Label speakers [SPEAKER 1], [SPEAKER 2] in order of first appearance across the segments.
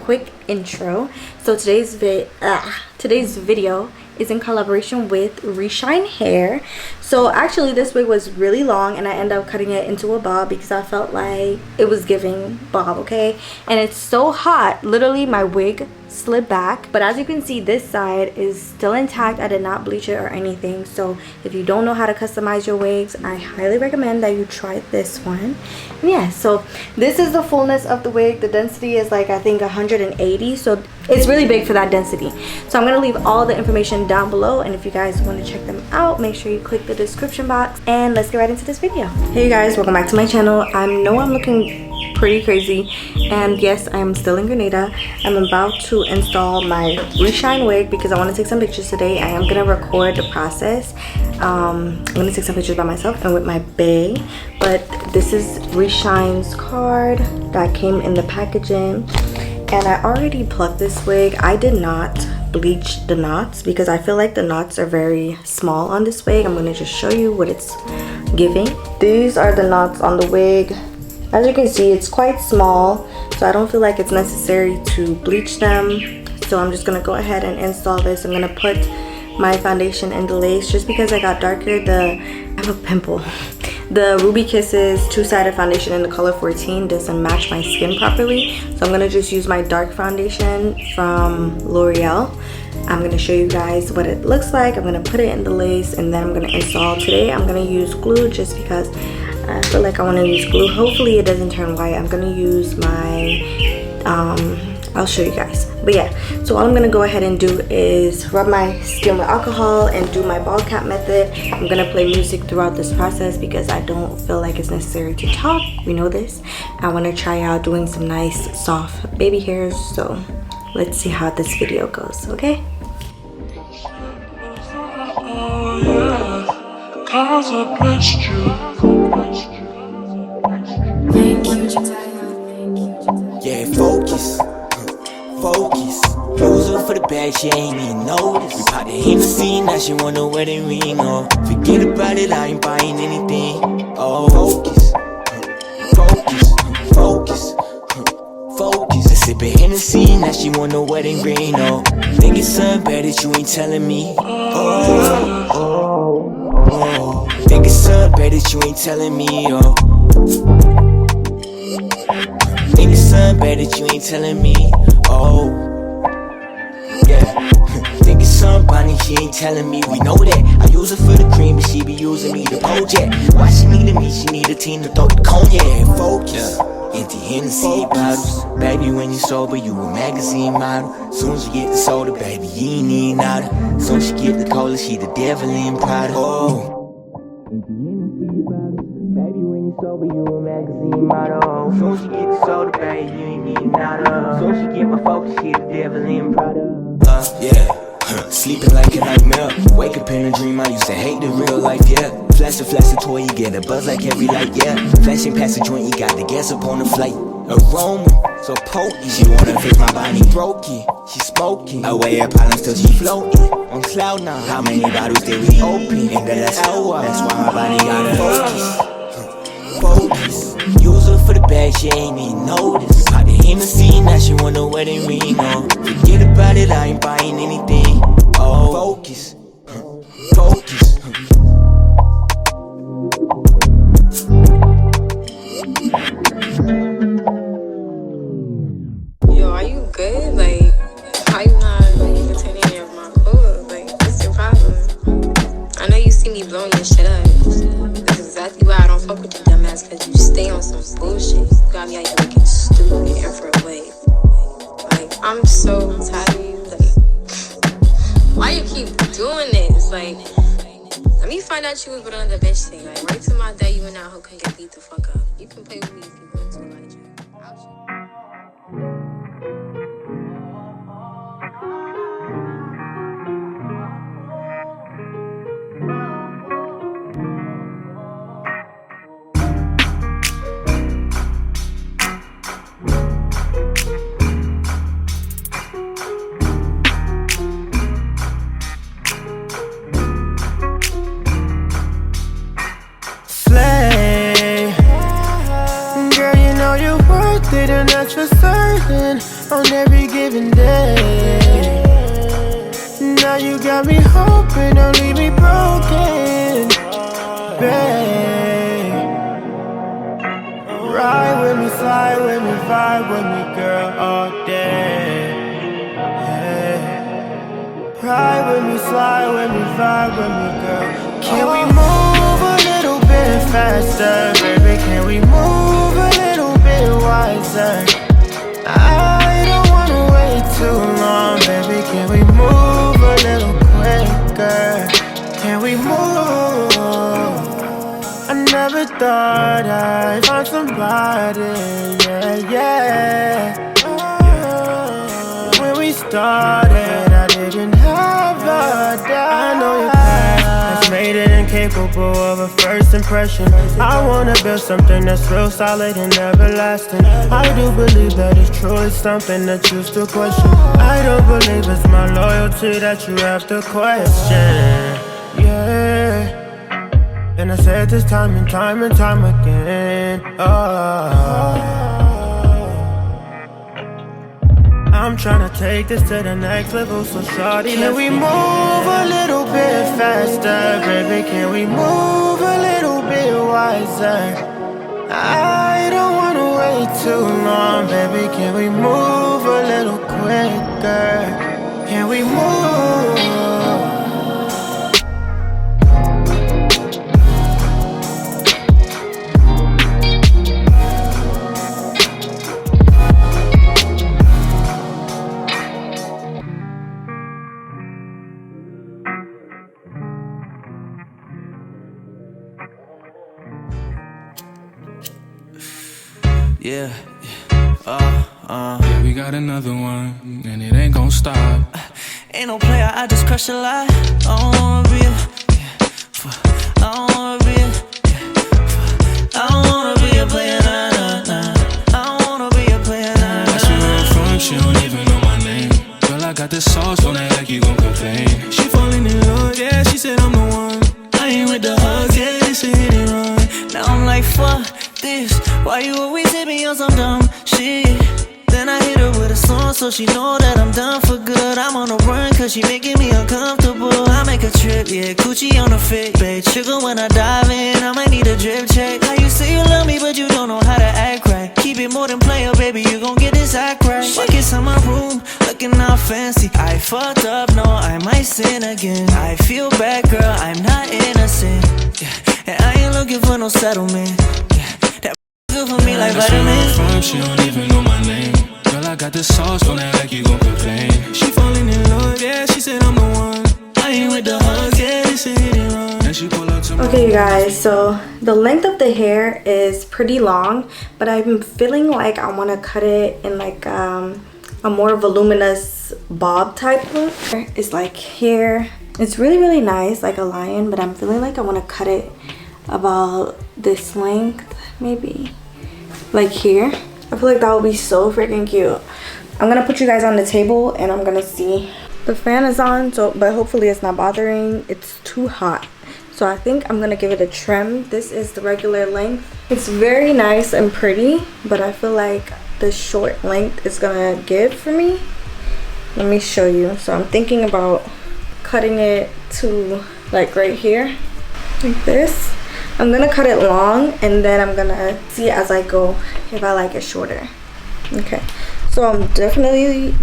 [SPEAKER 1] Quick intro. So today's video is in collaboration with Reshine Hair. So actually this wig was really long and I ended up cutting it into a bob because I felt like it was giving bob, okay? And it's so hot, literally my wig slid back, but as you can see, this side is still intact. I did not bleach it or anything. So if you don't know how to customize your wigs, I highly recommend that you try this one. And yeah, so this is the fullness of the wig. The density is like, I think 180, so it's really big for that density. So I'm gonna leave all the information down below, and if you guys want to check them out, make sure you click the description box, and let's get right into this video. Hey you guys, welcome back to my channel. I know I'm looking pretty crazy, and yes, I am still in Grenada. I'm about to install my Reshine wig because I want to take some pictures today. I am gonna record the process. I'm gonna take some pictures by myself and with my bae, but this is Reshine's card that came in the packaging, and I already plucked this wig. I did not bleach the knots because I feel like the knots are very small on this wig. I'm gonna just show you what it's giving. These are the knots on the wig. As you can see, it's quite small, so I don't feel like it's necessary to bleach them. So I'm just gonna go ahead and install this. I'm gonna put my foundation in the lace just because I got darker. I have a pimple. The Ruby Kisses two-sided foundation in the color 14 doesn't match my skin properly, so I'm gonna just use my dark foundation from L'Oreal. I'm gonna show you guys what it looks like. I'm gonna put it in the lace and then I'm gonna install. Today I'm gonna use glue just because I feel like I want to use glue. Hopefully it doesn't turn white. I'm gonna use my I'll show you guys. But yeah, so all I'm gonna go ahead and do is rub my skin with alcohol and do my ball cap method. I'm gonna play music throughout this process because I don't feel like it's necessary to talk. We know this. I want to try out doing some nice soft baby hairs, so let's see how this video goes, okay?
[SPEAKER 2] Cause I blessed you. Yeah, focus. Use her for the bag, she ain't even notice. We popped the Hennessy, now she wanna wear the ring, oh. Forget about it, I ain't buying anything. Oh, focus. I sippin' Hennessy, now she wanna wear the ring, oh. Think it's something bad that you ain't telling me. Think it's something bad that you ain't telling me, oh. Think it's something bad that you ain't telling me, oh. Yeah. Think it's somebody she ain't telling me, we know that. I use her for the cream, but she be using me to project. Why she needed me, she need a team to throw the cognac. Focus. Empty Hennessy bottles. Baby, when you sober, you a magazine model. Soon as you get the soda, baby, you ain't need nada. Soon as she get the cola, she the devil in Prada. Oh. Empty Hennessy bottles. Baby, when you sober, you a magazine model. Soon as she get the soda, baby, you ain't need nada. Soon as she get my focus, she the devil in Prada. Yeah. Sleeping like a nightmare. Wake up in a dream, I used to hate the real life, yeah. Flash a toy, you get a buzz like every light, yeah. Flashing past the joint, you got the gas up on the flight. Aroma, so potent. She wanna fix my body, broke it. She smoking, away her problems till she floating. On cloud now, how many bottles did we open in the last hour? That's why my body gotta focus. Use her for the bag, she ain't even notice. Pop the Hennessy, now she wanna wear the ring, oh. Forget about it, I ain't buying anything. Oh, focus.
[SPEAKER 3] Yo, are you good? Like, how you not taking any of my food? Like, what's your problem? I know you see me blowing your shit up. That's exactly why I don't fuck with you, dumbass, cause you stay on some bullshit. You got me out here looking stupid and for a way. Like, I'm so tired of you. Like, why you keep doing this? Like, let me find out you was with another bitch thing. Like, right to my day, you and that hoe can get beat the fuck up. You can play with me if you want to, like,
[SPEAKER 2] on every given day. Now you got me hoping, don't leave me broken, babe. Ride with me, slide with me, vibe with me, girl, all day. Ride with me, slide with me, vibe with me, girl. Can we move a little bit faster, baby? Can we move a little bit wiser? I don't wanna wait too long, baby. Can we move a little quicker? Can we move? I never thought I'd find somebody, yeah. When we started, I didn't have a doubt. I know your past has made it incapable of a first impression. I wanna build something that's real solid and everlasting. I do believe that it's true, it's something that you still question. I don't believe it's my loyalty that you have to question, yeah. And I said this time and time and time again, I'm tryna take this to the next level, so shawty, can we move a little bit faster, baby? Can we move a little bit wiser? I don't wanna wait too long, baby. Can we move a little quicker? Can we move?
[SPEAKER 4] Yeah, yeah, we got another one, and it ain't gon' stop.
[SPEAKER 2] Ain't no player, I just crush a lot. I don't wanna be a, I don't wanna be a, I don't wanna be a player, nah, nah, nah. I don't wanna be a player, nah, nah.
[SPEAKER 4] I see her in front, she don't even know my name. Girl, I got the sauce, don't act like you gon' complain. She falling in love, yeah, she said I'm the one. I ain't with the hugs, yeah, this a hit and run.
[SPEAKER 2] Now I'm like, fuck this. Why you always hit me on some dumb shit? Then I hit her with a song so she know that I'm done for good. I'm on the run cause she making me uncomfortable. I make a trip, yeah, Gucci on the fit, babe. Sugar when I dive in, I might need a drip check. How you say you love me but you don't know how to act right? Keep it more than player, baby, you gon' get this act right. Buckets in my room, looking all fancy. I fucked up, no, I might sin again. I feel bad, girl, I'm not innocent, yeah. And I ain't looking for no settlement, yeah. That good for me like vitamins.
[SPEAKER 4] She don't even know my name. Girl, I got the sauce, don't act like you gon' complain. She falling in love, yeah, she said I'm the one. I ain't with the hugs, yeah, this a hit and run. And she pull up to me.
[SPEAKER 1] Okay, you guys, so the length of the hair is pretty long, but I'm feeling like I want to cut it in like a more voluminous bob type look. It's like here. It's really, really nice, like a lion, but I'm feeling like I want to cut it about this length, maybe. Like here. I feel like that would be so freaking cute. I'm gonna put you guys on the table and I'm gonna see. The fan is on, so but hopefully it's not bothering. It's too hot, so I think I'm gonna give it a trim. This is the regular length. It's very nice and pretty, but I feel like the short length is gonna give for me. Let me show you. So I'm thinking about cutting it to like right here, like this. I'm gonna cut it long and then I'm gonna see as I go if I like it shorter. Okay, so I'm definitely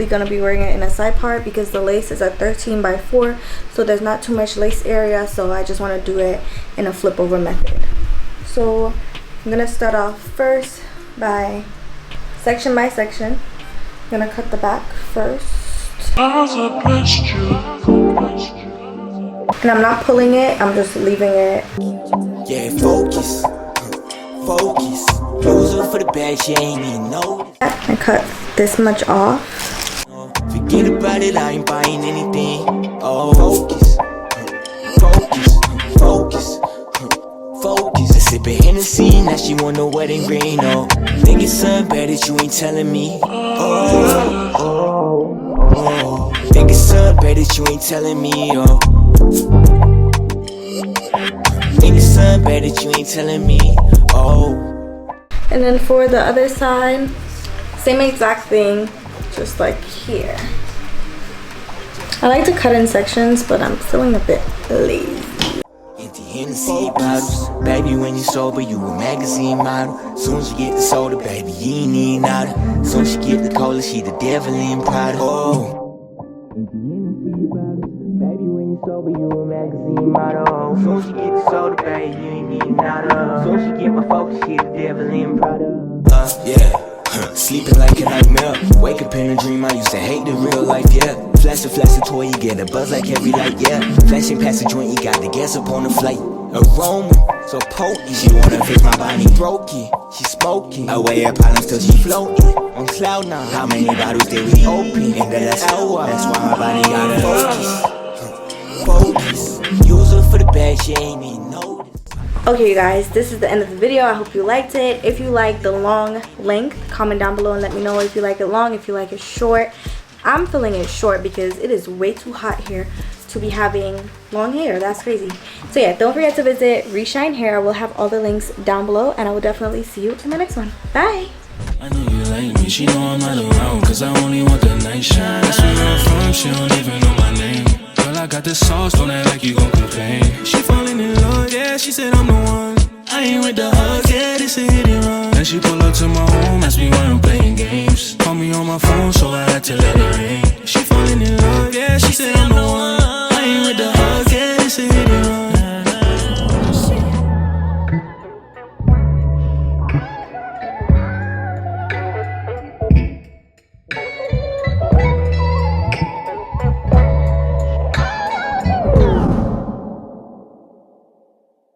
[SPEAKER 1] gonna be wearing it in a side part because the lace is a 13x4, so there's not too much lace area, so I just want to do it in a flip over method. So I'm gonna start off first by section by section. I'm gonna cut the back first. And I'm not pulling it, I'm just leaving it.
[SPEAKER 2] Yeah, focus, focus. Losing for the bag, she ain't even know.
[SPEAKER 1] I cut this much off.
[SPEAKER 2] Forget about it, I ain't buying anything. Oh, focus, focus, focus, focus. I sippin' Hennessy, now she want no wedding ring. Oh, think it's something bad that you ain't telling me. Oh, think it's something bad that you ain't telling me. Oh. Think it's something bad that you ain't telling me. Oh.
[SPEAKER 1] And then for the other side, same exact thing. just like here. I like to cut in sections, but I'm feeling a bit lazy.
[SPEAKER 2] Empty Hennessy bottles, baby. When you sober, you a magazine model. Soon as you get the soda, baby, you ain't need nada. Soon as she get the cola, she the devil in Prada. Oh. Empty Hennessy bottles, baby. When you sober, you a magazine model. Soon as you get the soda, baby, you ain't need nada. Soon as she get my focus, she the devil in Prada. Yeah. Sleeping like a nightmare. Wake up in a dream, I used to hate the real life, yeah. Flash a toy, you get a buzz like every light, yeah. Flashing past the joint, you got the gas up on the flight. Aroma, so potent. She wanna fix my body, broke it. She smoking, away her problems till she floating. On cloud now, how many bottles did we open? In the last hour, that's why my body gotta focus. Use her for the bag, she ain't even noticed.
[SPEAKER 1] Okay, you guys, this is the end of the video. I hope you liked it. If you like the long length, comment down below and let me know if you like it long, if you like it short. I'm feeling it short because it is way too hot here to be having long hair. That's crazy. So yeah, don't forget to visit Reshine Hair. I will have all the links down below, and I will definitely see you in the next one. Bye.
[SPEAKER 4] I know you like me, she know I'm not around, cause I only want the night shine. That's where I'm from, she don't even know my name. Girl, I got the sauce, don't act like you gon' complain. She falling in love, yeah, she said I'm the one. I ain't with the hugs, yeah, this a hit and run. Then she pull up to my home, ask me why I'm playing games. Call me on my phone, so I had to let it ring. She falling in love, yeah, she said I'm the one.